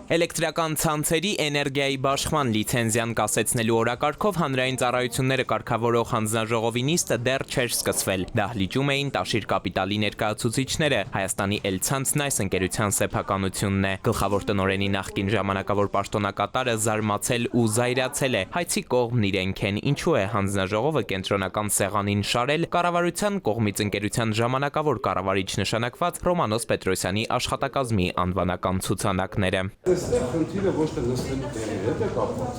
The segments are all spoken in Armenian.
Էլեկտրական ցանցերի էներգիայի բաշխման լիցենզիան կասեցնելու օրակարգով հանրային ծառայությունները կարգավորող հանձնաժողովի նիստը դեռ չէր սկսվել։ Դահլիճում էին Տաշիր կապիտալի ներկայացուցիչները։ Հայաստանի Էլցանցն այս ընկերության սեփականությունն է։ Գլխավոր տնօրենի նախկին ժամանակավոր պաշտոնակատարը զարմացել ու զայրացել է։ Հայցի կողմն իրենք են, ինչու է հանձնաժողովը կենտրոնական սեղանին շարել կառավարության կողմից ընկերության ժամանակավոր կառավարիչ նշանակված Ռոմանոս Պետրոսյանի աշխատակազմի անվանական ցուցանակները։ Այստեղ խնդիրը ոչ թե նստելու տեղի հետ է կապված,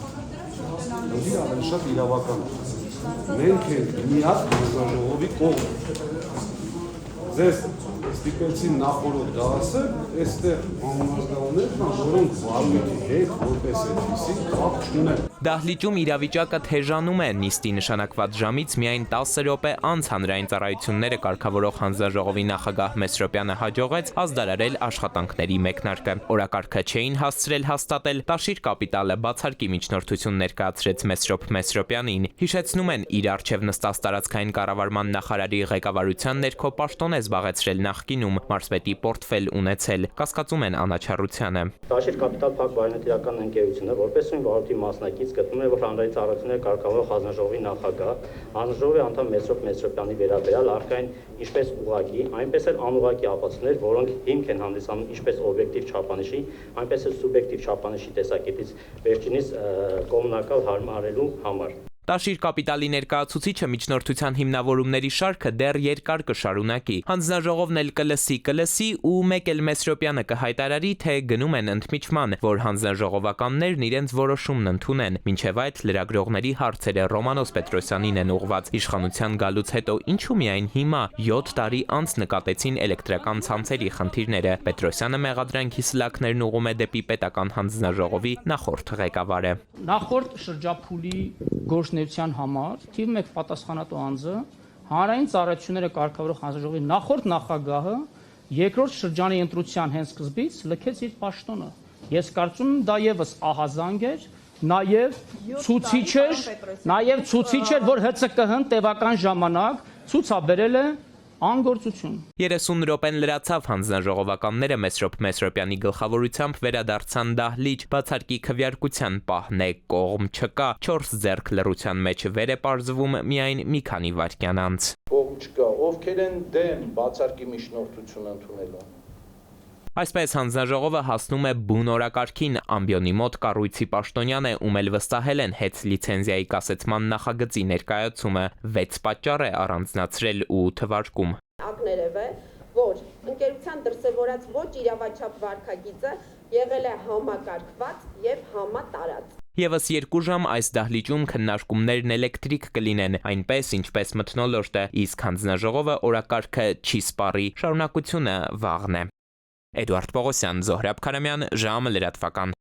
խնդիրը ավելի շատ իրավական է։ Մենք ենք միակ հանձնաժողովի կողմը։ Ձեզ ստիպեցին նախորդ դասը, այստեղ անհանգստանալներ կան, որոնք վարույթի հետ որպես այդպիսի կապ չունեն։ Դահլիճում իրավիճակը թեժանում է, նիստի նշանակված ժամից միայն 10 րոպե անց հանրային ծառայությունները կարգավորող հանձնաժողովի նախագահ Մեսրոպյանը հաջողեց ազդարարել աշխատանքների մեկնարկը։ Օրակարգը չէին հասցրել հաստատել, Տաշիր կապիտալը բացարկի միջնորդություն ներկայացրեց Մեսրոպ Մեսրոպյանին։ Հիշեցնում են, իր առջև նստած տարածքային կառավարման նախարարի ղեկավարության ներքո պաշտոն է զբաղեցրել նախկինում, մարզպետի պորտֆել ունեցել, կասկածում են Անաչառությանը։ Տաշիր կապիտալ փակ բարենետիրական ընկերությունը, որպես ույն վարորդի մասնակից գտնում է, որ հանրային ծառայությունները կարգավորող հանձնաժողովի նախագահ, հանձնաժողովի անդամ Մեսրոպ Մեսրոպյանի վերաբերյալ առկային ինչպես ուղղակի, այնպես էլ անուղղակի ապացույցներ, որոնք հիմք են հանդիսանում ինչպես օբյեկտիվ չափանիշի, այնպես էլ սուբյեկտիվ չափանիշի տեսակետից վերջինիս կողմնակալ հարմարելու համար։ Տաշիր կապիտալի ներկայացուցիչը միջնորդության հիմնավորումների շարքը դեռ երկար կշարունակի։ Հանձնաժողովն էլ կլսի ու մեկ էլ Մեսրոպյանը կհայտարարի, թե գնում են ընդմիջման, որ հանձնաժողովականներն իրենց որոշումն ընդունեն։ Մինչև այդ լրագրողների հարցերը Ռոմանոս Պետրոսյանին են ուղղված։ Իշխանության գալուց հետո ինչու միայն հիմա 7 տարի անց նկատեցին էլեկտրական ցանցերի խնդիրները։ Պետրոսյանը մեղադրանքի սլաքներն ուղղում է դեպի պետական հանձնաժողովի նախորդ ղեկավարը։ Նախորդ շրջափուլի գործունեության համար թիվ 1 պատասխանատու անձը հանրային ծառայությունները կարգավորող հանձնաժողովի նախորդ նախագահը երկրորդ շրջանի ընտրության հենց սկզբից լքեց իր պաշտոնը։ Ես կարծում եմ դա եւս ահազանգ էր, նաեւ ցուցիչ էր, որ ՀՑԿՀ-ն տևական ժամանակ ցուցաբերել է անգործություն։ 30 րոպեն լրացավ հանձնաժողովականները Մեսրոպ Մեսրոպյանի գլխավորությամբ վերադարձան դահլիճ, բացարկի քվեարկության պահն է, կողմ չկա, 4 ձեռք լռության մեջ վեր է պարզվում միայն մի քանի վայրկյան անց։ Կողմ չկա, ովքեր են դեմ բացարկի միջնորդություն ընդունելու։ Այսպես հանձնաժողովը հասնում է բուն օրակարգին, ամբիոնի մոտ կառույցի պաշտոնյան է, ում էլ վստահել են հետ լիցենզիայի կասեցման նախագծի ներկայացումը, 6 պատճառ է առանձնացրել ու թվարկում։ Ակներև է, որ ընկերության դրսևորած ոչ իրավաչափ վարքագիծը եղել է համակարգված եւ համատարած։ Եվս 2 ժամ այս դահլիճում քննարկումներն էլեկտրիկ կլինեն, այնպես ինչպես մթնոլորտը, իսկ հանձնաժողովը օրակարգը չի սպառի, շարունակությունը վաղն է։ Էդուարդ Պողոսյան, Զոհրաբ Քարամյան, ժամը լրատվական։